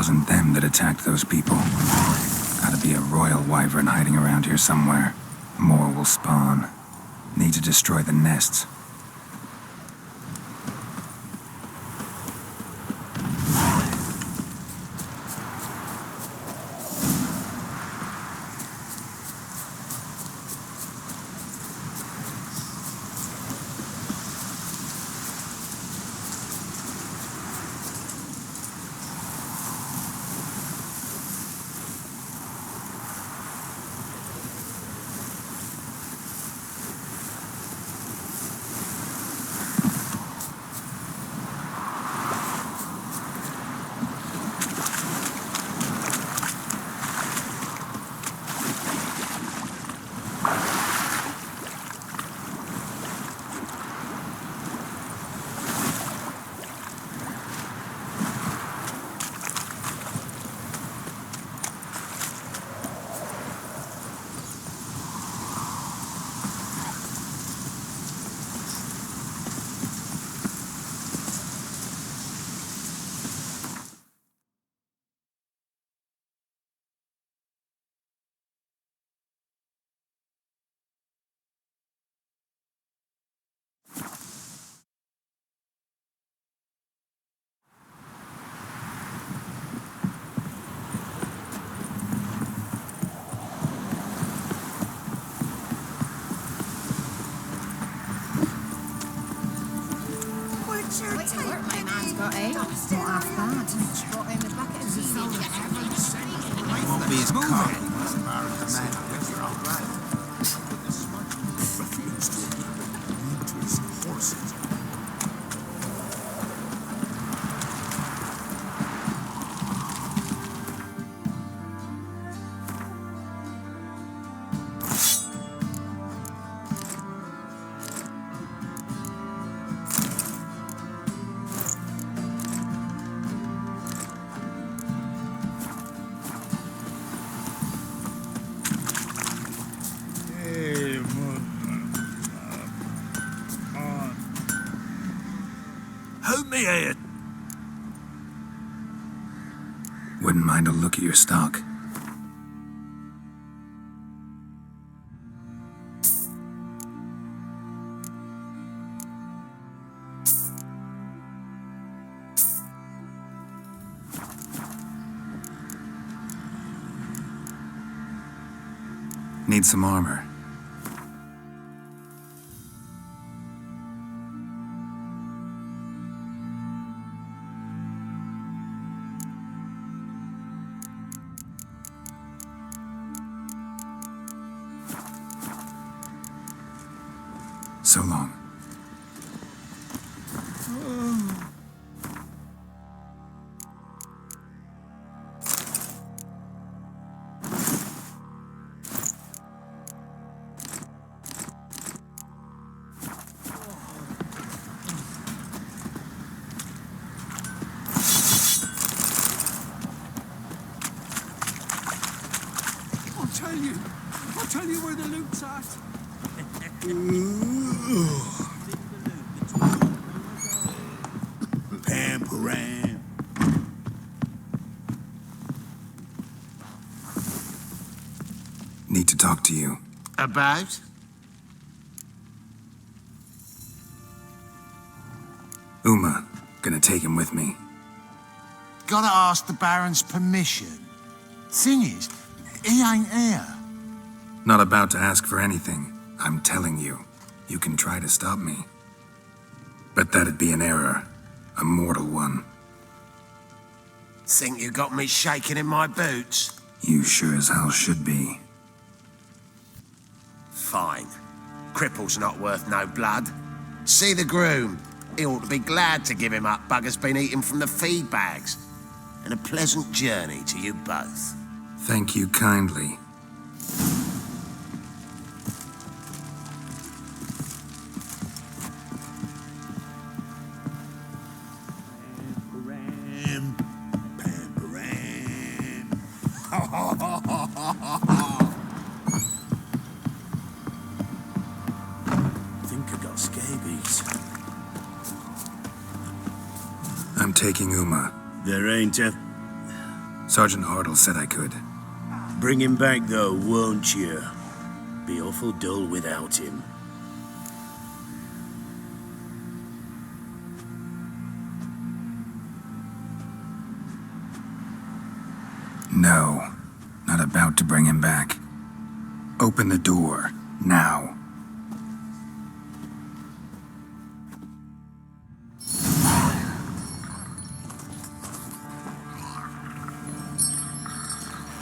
wasn't them that attacked those people. Gotta be a royal wyvern hiding around here somewhere. More will spawn. Need to destroy the nests. Won't be as cocky. Wouldn't mind a look at your stock. Need some armor. So long. I'll tell you where the loot's at. Pam-param. Need to talk to you. About? Uma. Gonna take him with me. Gotta ask the Baron's permission. Thing is, he ain't here. Not about to ask for anything. I'm telling you. You can try to stop me. But that'd be an error. A mortal one. Think you got me shaking in my boots? You sure as hell should be. Fine. Cripple's not worth no blood. See the groom. He ought to be glad to give him up. Bugger's been eating from the feed bags. And a pleasant journey to you both. Thank you kindly. Think I got scabies. I'm taking Uma. There ain't a... Sergeant Hartle said I could. Bring him back, though, won't you? Be awful dull without him. No, not about to bring him back. Open the door, now.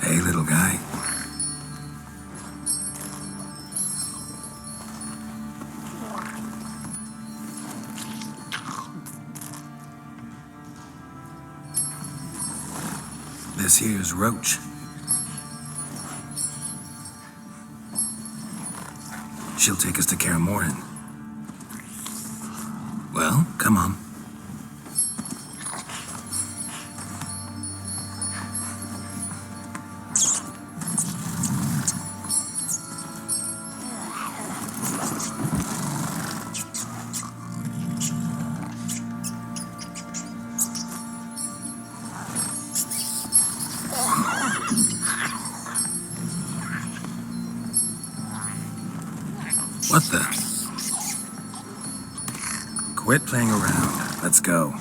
Hey, little guy. This here's Roach. She'll take us to Kaer Morhen. Well, come on. What the? Quit playing around. Let's go.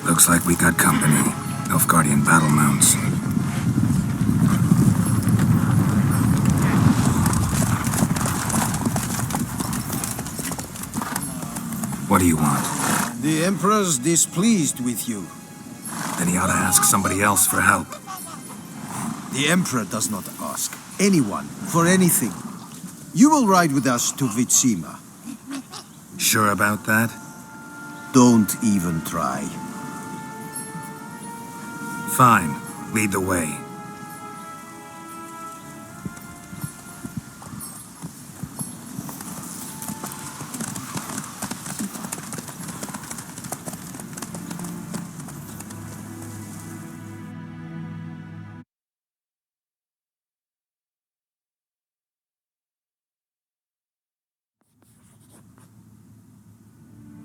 Looks like we got company. Nilfgaardian battle mounts. What do you want? The Emperor's displeased with you. Then he ought to ask somebody else for help. The Emperor does not ask anyone for anything. You will ride with us to Vitsima. Sure about that? Don't even try. Fine. Lead the way.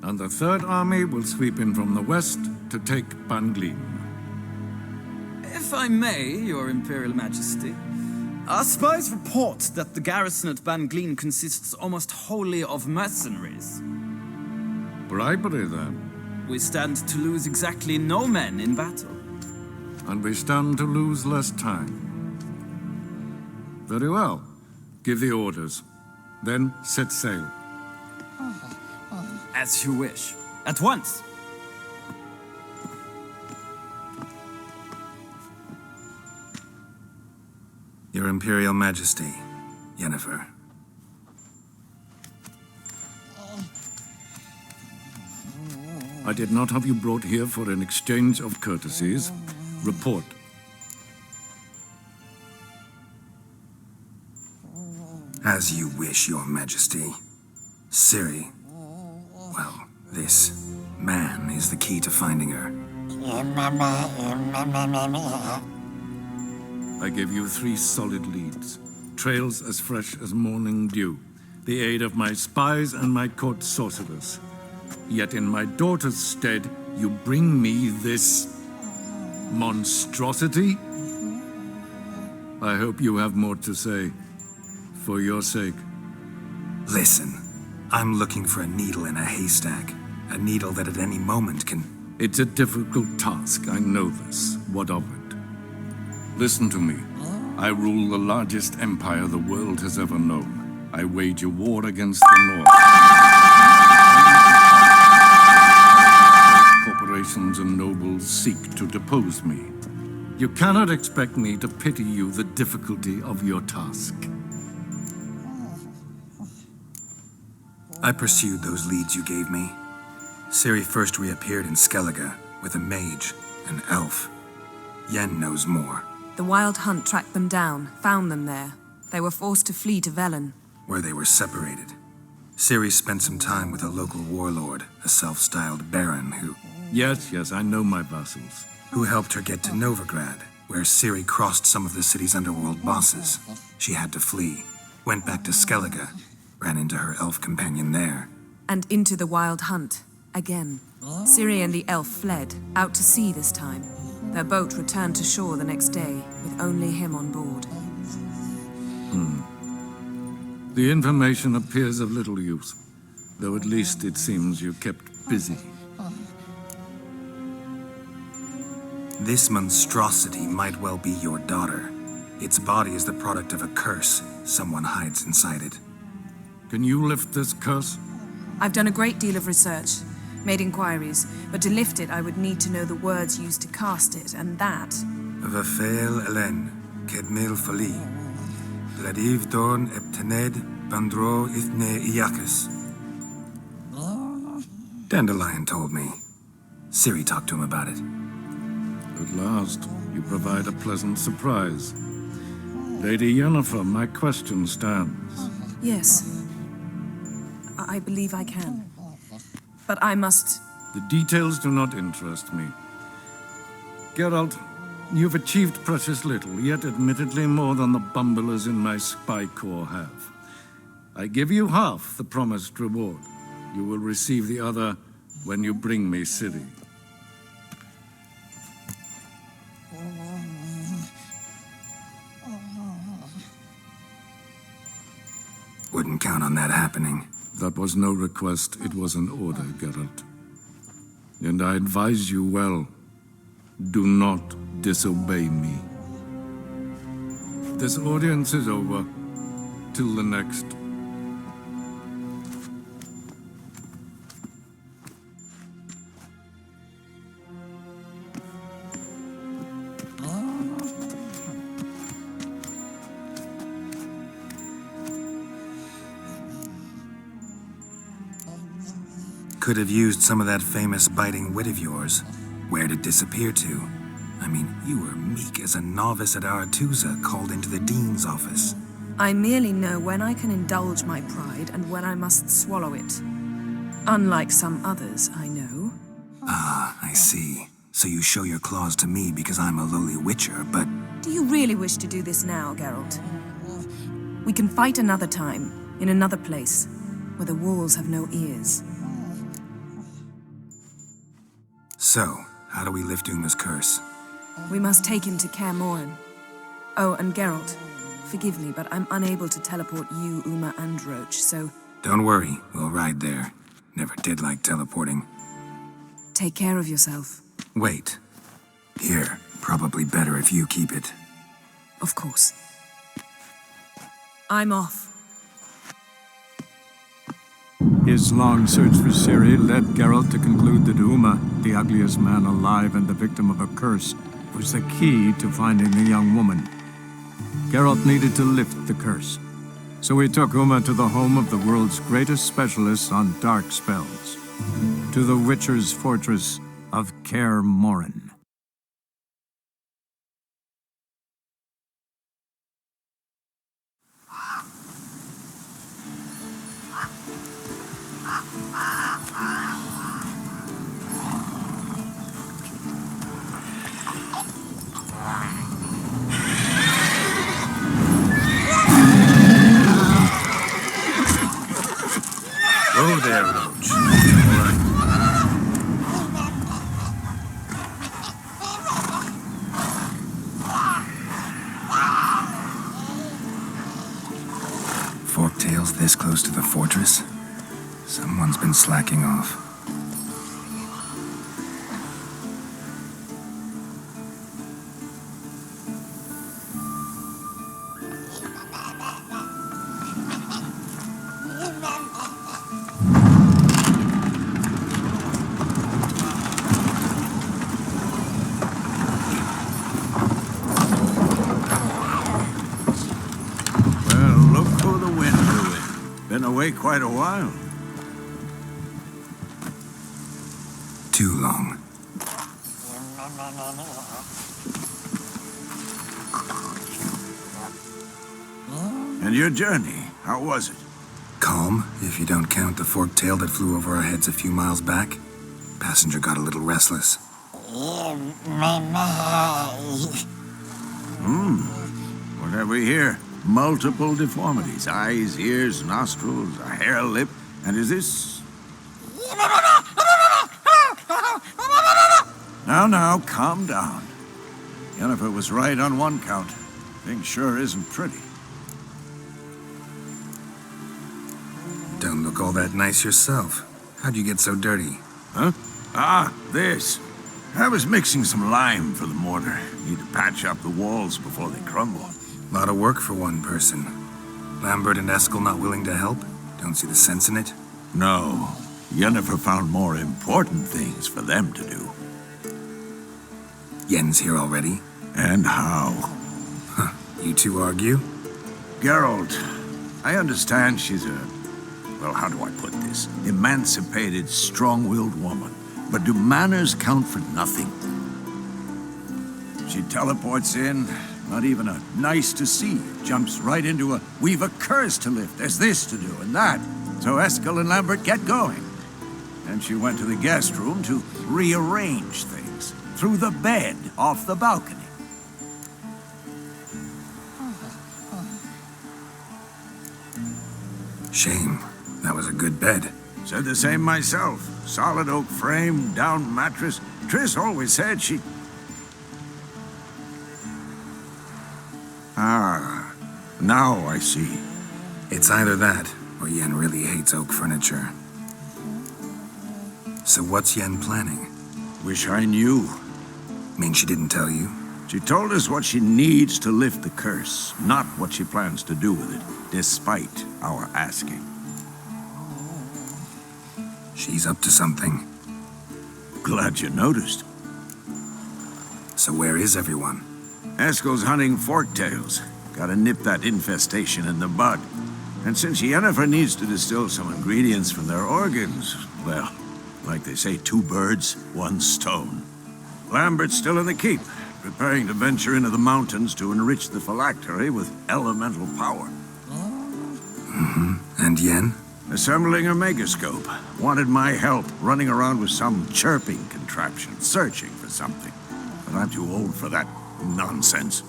And the Third Army will sweep in from the west to take Banglin. If I may, Your Imperial Majesty, our spies report that the garrison at Banglin consists almost wholly of mercenaries. Bribery, then. We stand to lose exactly no men in battle. And we stand to lose less time. Very well. Give the orders. Then set sail. As you wish. At once! Your Imperial Majesty, Yennefer. I did not have you brought here for an exchange of courtesies. Report. As you wish, Your Majesty. Ciri. Well, this man is the key to finding her. I gave you 3 solid leads. Trails as fresh as morning dew. The aid of my spies and my court sorcerers. Yet in my daughter's stead, you bring me this monstrosity? I hope you have more to say. For your sake. Listen, I'm looking for a needle in a haystack. A needle that at any moment can... It's a difficult task, I know this. What of it? Listen to me. I rule the largest empire the world has ever known. I wage a war against the North. Corporations and nobles seek to depose me. You cannot expect me to pity you the difficulty of your task. I pursued those leads you gave me. Ciri first reappeared in Skellige with a mage, an elf. Yen knows more. The Wild Hunt tracked them down, found them there. They were forced to flee to Velen. Where they were separated. Ciri spent some time with a local warlord, a self-styled baron who... Yes, I know my vassals. Who helped her get to Novigrad, where Ciri crossed some of the city's underworld bosses. She had to flee, went back to Skellige, ran into her elf companion there. And into the Wild Hunt, again. Ciri and the elf fled, out to sea this time. Their boat returned to shore the next day, with only him on board. The information appears of little use, though at least it seems you kept busy. This monstrosity might well be your daughter. Its body is the product of a curse someone hides inside it. Can you lift this curse? I've done a great deal of research, made inquiries, but to lift it I would need to know the words used to cast it, and that... Vafeil Elen, Kedmil Fali, Gladiv Dorn Eptened Bandro Ithne Iacus. Dandelion told me. Ciri talked to him about it. At last, you provide a pleasant surprise. Lady Yennefer, my question stands. Yes. I believe I can. But I must... The details do not interest me. Geralt, you've achieved precious little, yet admittedly more than the bumblers in my spy corps have. I give you half the promised reward. You will receive the other when you bring me Ciri. Wouldn't count on that happening. That was no request, it was an order, Geralt. And I advise you well, do not disobey me. This audience is over. Till the next. Could have used some of that famous biting wit of yours. Where'd it disappear to? I mean, you were meek as a novice at Aretuza called into the dean's office. I merely know when I can indulge my pride and when I must swallow it. Unlike some others, I know. Ah, I see. So you show your claws to me because I'm a lowly witcher, but... Do you really wish to do this now, Geralt? We can fight another time, in another place, where the walls have no ears. So, how do we lift Uma's curse? We must take him to Kaer Morhen. Oh, and Geralt, forgive me, but I'm unable to teleport you, Uma, and Roach, so... Don't worry, we'll ride there. Never did like teleporting. Take care of yourself. Wait. Here, probably better if you keep it. Of course. I'm off. His long search for Ciri led Geralt to conclude that Uma, the ugliest man alive and the victim of a curse, was the key to finding the young woman. Geralt needed to lift the curse, so he took Uma to the home of the world's greatest specialist on dark spells, to the Witcher's fortress of Kaer Morhen. Whoa there, Roach. Forktails this close to the fortress? Someone's been slacking off. Been away quite a while. Too long. And your journey, how was it? Calm, if you don't count the forktail that flew over our heads a few miles back. Passenger got a little restless. What have we here? Multiple deformities. Eyes, ears, nostrils, a hair lip. And is this... Now, calm down. Yennefer was right on one count. Thing sure isn't pretty. Don't look all that nice yourself. How'd you get so dirty? Huh? Ah, this. I was mixing some lime for the mortar. Need to patch up the walls before they crumble. Lot of work for one person. Lambert and Eskel not willing to help? Don't see the sense in it? No. Yennefer found more important things for them to do. Yen's here already? And how? Huh. You two argue? Geralt, I understand she's a... well, how do I put this? Emancipated, strong-willed woman. But do manners count for nothing? She teleports in, not even a nice to see. Jumps right into a, we've a curse to lift, there's this to do and that. So Eskel and Lambert get going. And she went to the guest room to rearrange things. Through the bed, off the balcony. Shame. That was a good bed. Said the same myself. Solid oak frame, down mattress. Triss always said she... Ah, now I see. It's either that, or Yen really hates oak furniture. So what's Yen planning? Wish I knew. Mean she didn't tell you? She told us what she needs to lift the curse, not what she plans to do with it, despite our asking. She's up to something. Glad you noticed. So where is everyone? Eskel's hunting forktails. Gotta nip that infestation in the bud. And since Yennefer needs to distill some ingredients from their organs, well, like they say, 2 birds, 1 stone. Lambert's still in the keep, preparing to venture into the mountains to enrich the phylactery with elemental power. And Yen? Assembling a megascope. Wanted my help running around with some chirping contraption, searching for something. But I'm too old for that nonsense.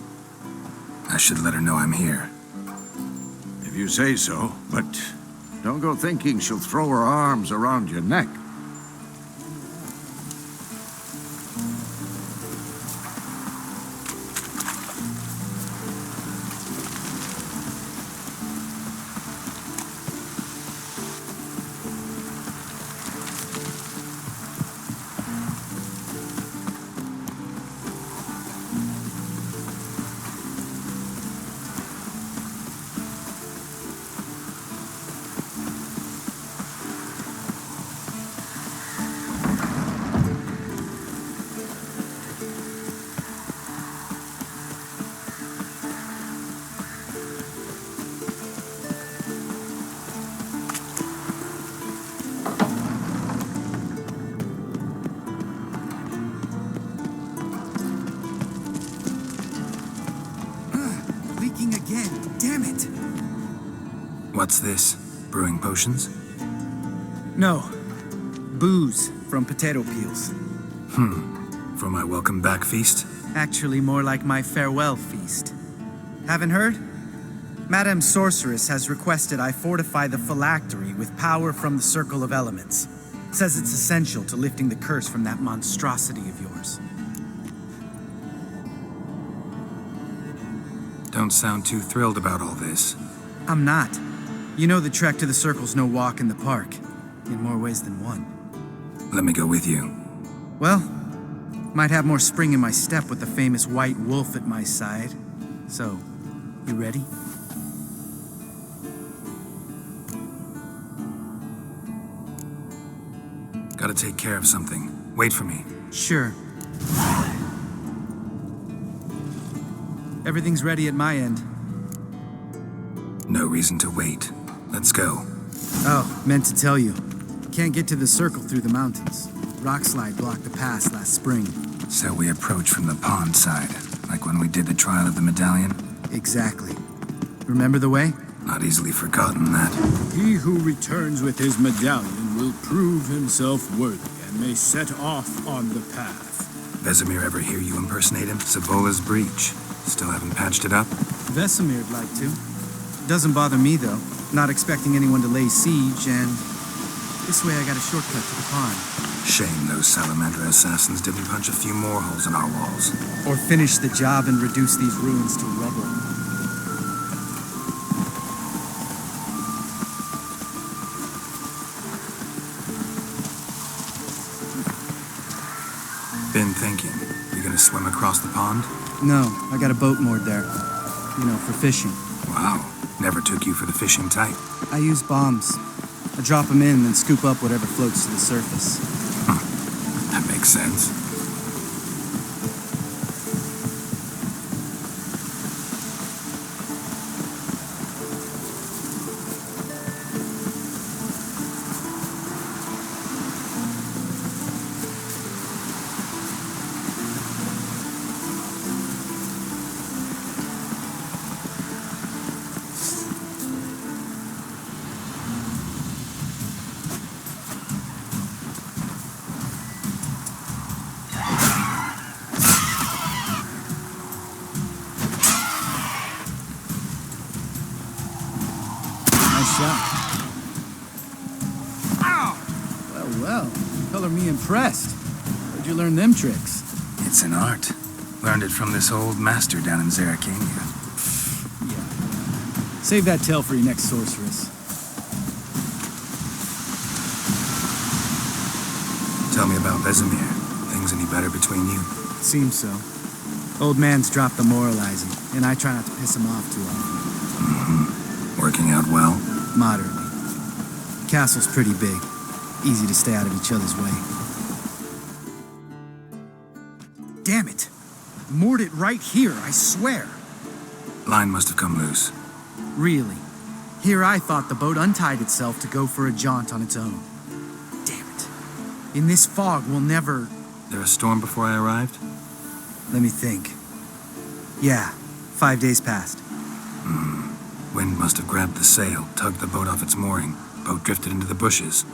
I should let her know I'm here. If you say so, but don't go thinking she'll throw her arms around your neck. Leaking again. Damn it. What's this? Brewing potions? No. Booze from potato peels. For my welcome back feast? Actually, more like my farewell feast. Haven't heard? Madame Sorceress has requested I fortify the phylactery with power from the Circle of Elements. Says it's essential to lifting the curse from that monstrosity of yours. Don't sound too thrilled about all this. I'm not. You know the trek to the Circle's no walk in the park. In more ways than one. Let me go with you. Well, might have more spring in my step with the famous white wolf at my side. So, you ready? Gotta take care of something. Wait for me. Sure. Everything's ready at my end. No reason to wait. Let's go. Oh, meant to tell you. Can't get to the Circle through the mountains. Rockslide blocked the pass last spring. So we approach from the pond side, like when we did the trial of the medallion? Exactly. Remember the way? Not easily forgotten that. He who returns with his medallion will prove himself worthy and may set off on the path. Vesemir ever hear you impersonate him? Sabola's breach. Still haven't patched it up? Vesemir'd like to. Doesn't bother me, though. Not expecting anyone to lay siege, and this way I got a shortcut to the pond. Shame those Salamander assassins didn't punch a few more holes in our walls. Or finish the job and reduce these ruins to rubble. Been thinking. You gonna swim across the pond? No, I got a boat moored there. You know, for fishing. Wow. Never took you for the fishing type. I use bombs. I drop them in, then scoop up whatever floats to the surface. That makes sense. Well, color me impressed. Where'd you learn them tricks? It's an art. Learned it from this old master down in Zeracania. Yeah. Save that tale for your next sorceress. Tell me about Vesemir. Things any better between you? Seems so. Old man's dropped the moralizing, and I try not to piss him off too often. Mm-hmm. Working out well? Moderately. Castle's pretty big. Easy to stay out of each other's way. Damn it! Moored it right here, I swear. Line must have come loose. Really? Here I thought the boat untied itself to go for a jaunt on its own. Damn it. In this fog, we'll never... There a storm before I arrived? Let me think. Yeah, 5 days past. Wind must have grabbed the sail, tugged the boat off its mooring. Boat drifted into the bushes.